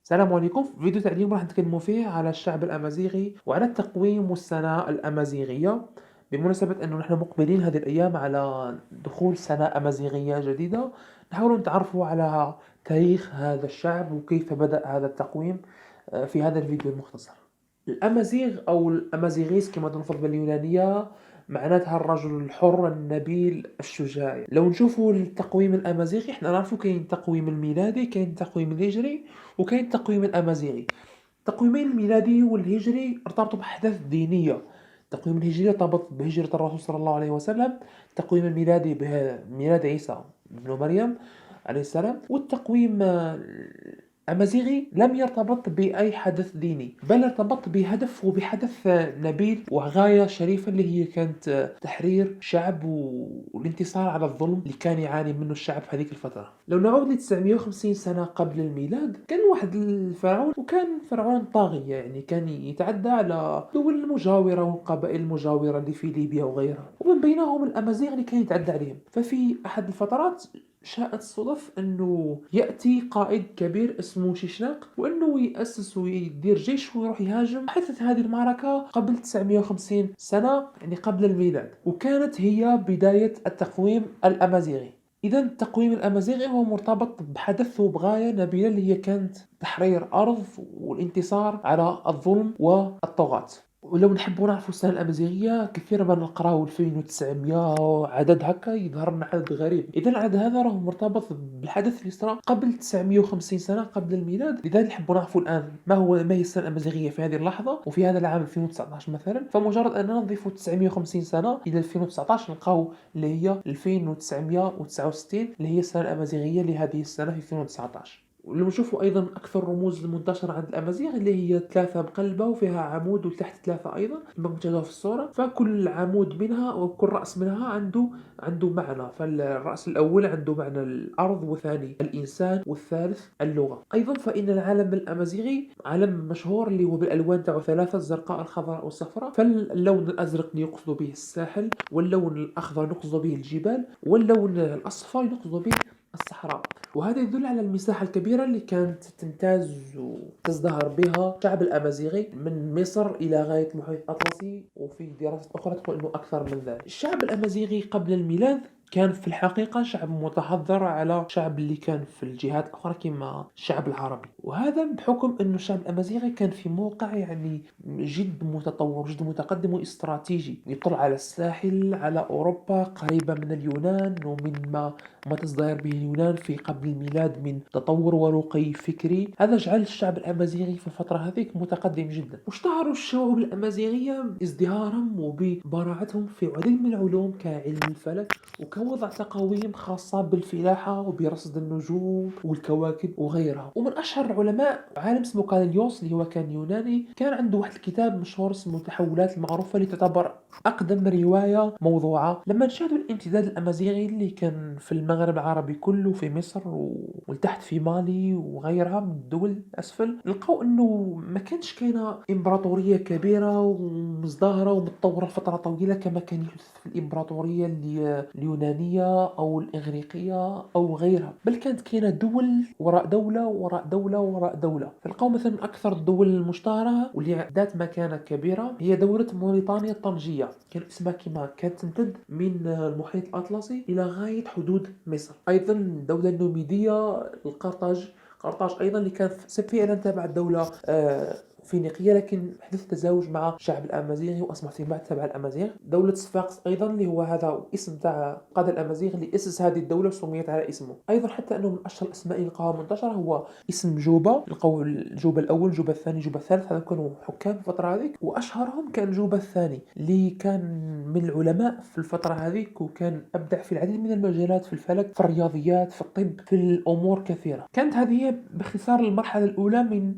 السلام عليكم. في فيديو اليوم راح نتكلموا فيه على الشعب الأمازيغي وعلى التقويم والسنة الأمازيغية، بمناسبة أنه نحن مقبلين هذه الأيام على دخول سنة أمازيغية جديدة. نحاول نتعرفوا على تاريخ هذا الشعب وكيف بدأ هذا التقويم في هذا الفيديو المختصر. الأمازيغ أو الأمازيغيس كما تلفظ باليونانية معناتها الرجل الحر النبيل الشجاع. لو نشوفوا التقويم الأمازيغي احنا نعرفوا كاين التقويم الميلادي، كاين التقويم الهجري، وكاين التقويم الأمازيغي. التقويم الميلادي والهجري ارتبطوا بأحداث دينية. التقويم الهجري ارتبط بهجرة الرسول صلى الله عليه وسلم، التقويم الميلادي بميلاد عيسى بن مريم عليه السلام، والتقويم الأمازيغي لم يرتبط بأي حدث ديني، بل ارتبط بهدف وبحدث نبيل وغاية شريفة اللي هي كانت تحرير شعب والانتصار على الظلم اللي كان يعاني منه الشعب في هذيك الفترة. لو نعود ل 950 سنة قبل الميلاد، كان واحد الفرعون وكان فرعون طاغية، يعني كان يتعدى على دول المجاورة والقبائل المجاورة اللي في ليبيا وغيرها، ومن بينهم الأمازيغ اللي كان يتعدى عليهم. ففي أحد الفترات شاءت الصدف أنه يأتي قائد كبير اسمه شيشناق، وأنه يأسس ويدير جيش ويروح يهاجم. حدثت هذه المعركة قبل 950 سنة، يعني قبل الميلاد، وكانت هي بداية التقويم الأمازيغي. إذا التقويم الأمازيغي هو مرتبط بحدث وبغاية نبيلة اللي هي كانت تحرير أرض والانتصار على الظلم والطغاة. ولو نحبوا نعرفوا السنة الأمازيغية كثيرا ما نقراو 2900 عدد هكا يظهر لنا عدد غريب. إذا العدد هذا راه مرتبط بالحدث اللي صرا قبل 950 سنة قبل الميلاد. لذلك نحبوا نعرفوا الآن ما هي السنة الأمازيغية في هذه اللحظة وفي هذا العام 2019 مثلا. فمجرد أننا نضيفوا 950 سنة إلى 2019 نلقاو اللي هي 2969 اللي هي السنة الأمازيغية لهذه السنة في 2019. ولما نشوفوا ايضا اكثر الرموز المنتشره عند الامازيغ اللي هي ثلاثه مقلبه وفيها عمود وتحت ثلاثه ايضا كما تشاهدوا في الصوره. فكل عمود منها وكل راس منها عنده معنى. فالراس الاول عنده معنى الارض، والثاني الانسان، والثالث اللغه. ايضا فان العالم الامازيغي عالم مشهور اللي هو بالالوان تاعو ثلاثه: الزرقاء الخضراء والصفراء. فاللون الازرق يقصد به الساحل، واللون الاخضر يقصد به الجبال، واللون الاصفر يقصد به الصحراء. وهذا يدل على المساحة الكبيرة اللي كانت تمتاز وتزدهر بها الشعب الأمازيغي من مصر إلى غاية المحيط الأطلسي. وفي دراسات أخرى تقول أنه أكثر من ذلك. الشعب الأمازيغي قبل الميلاد كان في الحقيقة شعب متحضر على الشعب اللي كان في الجهات الأخرى كما الشعب العربي، وهذا بحكم أن الشعب الأمازيغي كان في موقع يعني جد متطور جد متقدم واستراتيجي، يطل على الساحل، على أوروبا، قريبة من اليونان ومن ما تزدهر به اليونان في قبل الميلاد من تطور ورقي فكري. هذا جعل الشعب الأمازيغي في الفترة هذيك متقدم جدا. واشتهروا الشعوب الأمازيغية ازدهارهم وببراعتهم في عديد من العلوم كعلم الفلك، وكوضع تقاويم خاصة بالفلاحة وبرصد النجوم والكواكب وغيرها. ومن أشهر العلماء عالم اسمه كاليوس اللي هو كان يوناني، كان عنده واحد الكتاب مشهور اسمه التحولات المعروفة اللي تعتبر أقدم رواية موضوعة. لما نشاهدوا الامتداد الأمازيغي اللي كان في المغرب العربي كله، في مصر ولتحت في مالي وغيرها من الدول أسفل، لقوا أنه ما كانش كاينة إمبراطورية كبيرة ومزدهرة ومتطورة فترة طويلة كما كان يحدث في الإمبراطورية اليونانية أو الإغريقية أو غيرها، بل كانت كاينة دول وراء دولة وراء دولة وراء دولة. فلقوا مثلا أكثر الدول المشتهرة واللي ذات مكانة كبيرة هي دولة موريتانيا الطنجية، كان اسمها كما كانت تمتد من المحيط الأطلسي إلى غاية حدود مصر. أيضا الدولة النوميدية قرطاج أيضا اللي كانت فعلا تابعة الدولة فينيقية، لكن حدث تزاوج مع الشعب الأمازيغي وأصبحت فيما بعد تبع الأمازيغ. دولة صفاقس أيضا اللي هو هذا اسم تاع قادة الأمازيغ اللي أسس هذه الدولة وسميت على اسمه. أيضا حتى أنه من أشهر الأسماء اللي لقاها منتشرة هو اسم جوبا. لقوا الجوبا الأول، جوبا الثاني، جوبا الثالث، هذا كانوا حكام في الفترة هذيك، وأشهرهم كان جوبا الثاني اللي كان من العلماء في الفترة هذيك، وكان أبدع في العديد من المجالات، في الفلك، في الرياضيات، في الطب، في الأمور كثيرة. كانت هذه هي باختصار المرحلة الأولى من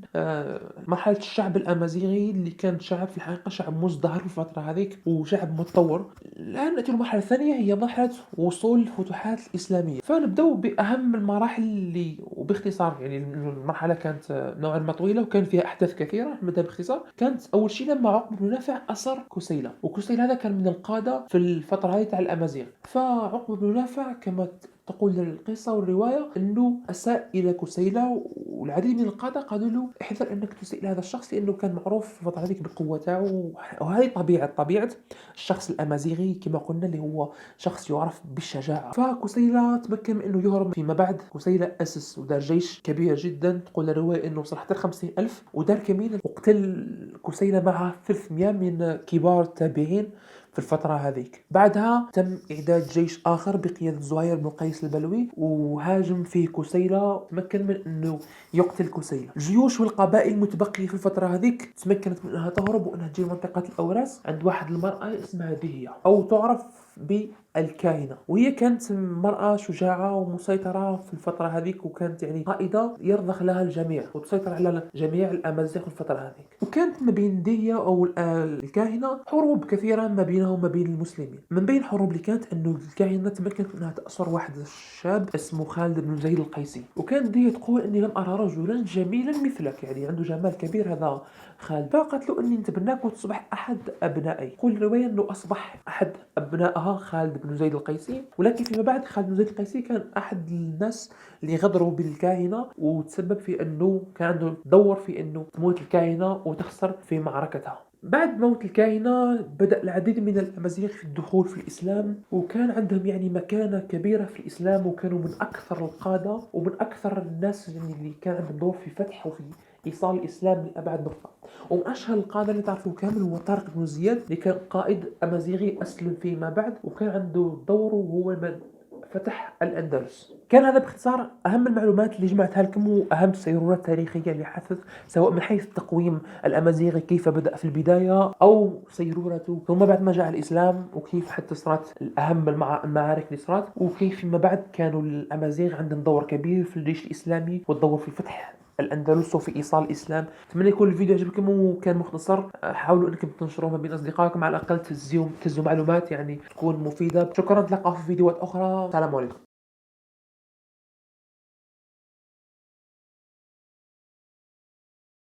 مرحلة الشعب الأمازيغي اللي كان شعب في الحقيقة شعب مزدهر في الفترة هذيك وشعب متطور. الآن نأتي للمرحلة الثانية، هي مرحلة وصول الفتوحات الإسلامية. فنبدأ بأهم المراحل اللي وباختصار، يعني المرحلة كانت نوعا ما طويلة وكان فيها أحداث كثيرة. نبدأ باختصار. كانت أول شيء لما عقبة بن نافع أسر كسيلة، وكسيلة هذا كان من القادة في الفترة هذه تاع الأمازيغ. فعقبة بن نافع كما تقول القصة والرواية أنه أساء إلى كسيلة، والعديد من القادة قالوا له احذر أنك تسيء لهذا الشخص لأنه كان معروف في الفترة هذيك بالقوة تاعو. وهذه طبيعة الشخص الأمازيغي كما قلنا اللي هو شخص يعرف بالشجاعة. فكسيلة تمكن من أنه يهرب. فيما بعد كسيلة أسس ودار جيش كبير جدا، تقول الرواية أنه وصل حتى 50,000، ودار كمين وقتل كسيلة مع 300 من كبار التابعين في الفترة هذيك. بعدها تم إعداد جيش آخر بقيادة زهير بن قيس البلوي، وهاجم فيه كسيلة، تمكن من أنه يقتل كسيلة. الجيوش والقبائل المتبقية في الفترة هذيك تمكنت من أنها تهرب وأنها تجي منطقة الأوراس عند واحد المرأة اسمها دهية أو تعرف بالكاهنة، وهي كانت مرأة شجاعة ومسيطرة في الفترة هذيك، وكانت يعني قائدة يرضخ لها الجميع وتسيطر على جميع الأمازيغ في الفترة هذيك. وكانت ما بين دهية أو الكاهنة حروب كثيرة ما بينهم وما بين المسلمين. من بين الحروب اللي كانت أنه الكاهنة تمكنت أنها تأسر واحد الشاب اسمه خالد بن زيد القيسي، وكانت دهية تقول أني لم أرى رجلا جميلا مثلك، يعني عنده جمال كبير هذا خالد. فقالت له أني نتبناك وتصبح أحد أبنائي. قول الرواية أنه أصبح أحد أبنائها خالد بن زيد القيسي، ولكن فيما بعد خالد بن زيد القيسي كان أحد الناس اللي غدروا بالكاهنة، وتسبب في أنه كان عنده دور في أنه تموت الكاهنة وتخسر في معركتها. بعد موت الكاهنة بدأ العديد من الأمازيغ في الدخول في الإسلام، وكان عندهم يعني مكانة كبيرة في الإسلام، وكانوا من أكثر القادة ومن أكثر الناس يعني اللي كان عندهم دور في فتح وفي إيصال الإسلام لأبعد نقطة. ومن أشهر القادة اللي تعرفوه كامل هو طارق بن زياد، اللي كان قائد أمازيغي أسلم فيما بعد، وكان عنده دور وهو من فتح الأندلس. كان هذا باختصار أهم المعلومات اللي جمعتها لكم، وأهم السيرورات التاريخية اللي حدثت سواء من حيث التقويم الأمازيغي كيف بدأ في البداية أو سيرورته ثم بعد ما جاء الإسلام، وكيف حتى صارت الأهم المعارك اللي صارت، وكيف فيما بعد كانوا الأمازيغ عندهم دور كبير في الجيش الإسلامي والدور في فتح الأندلس وفي إيصال الإسلام. أتمنى يكون الفيديو عجبكم وكان مختصر. حاولوا أنكم تنشروه ما بين أصدقائكم، على الأقل تهزوا معلومات يعني تكون مفيدة. شكرا، نتلاقى في فيديوهات أخرى. السلام عليكم.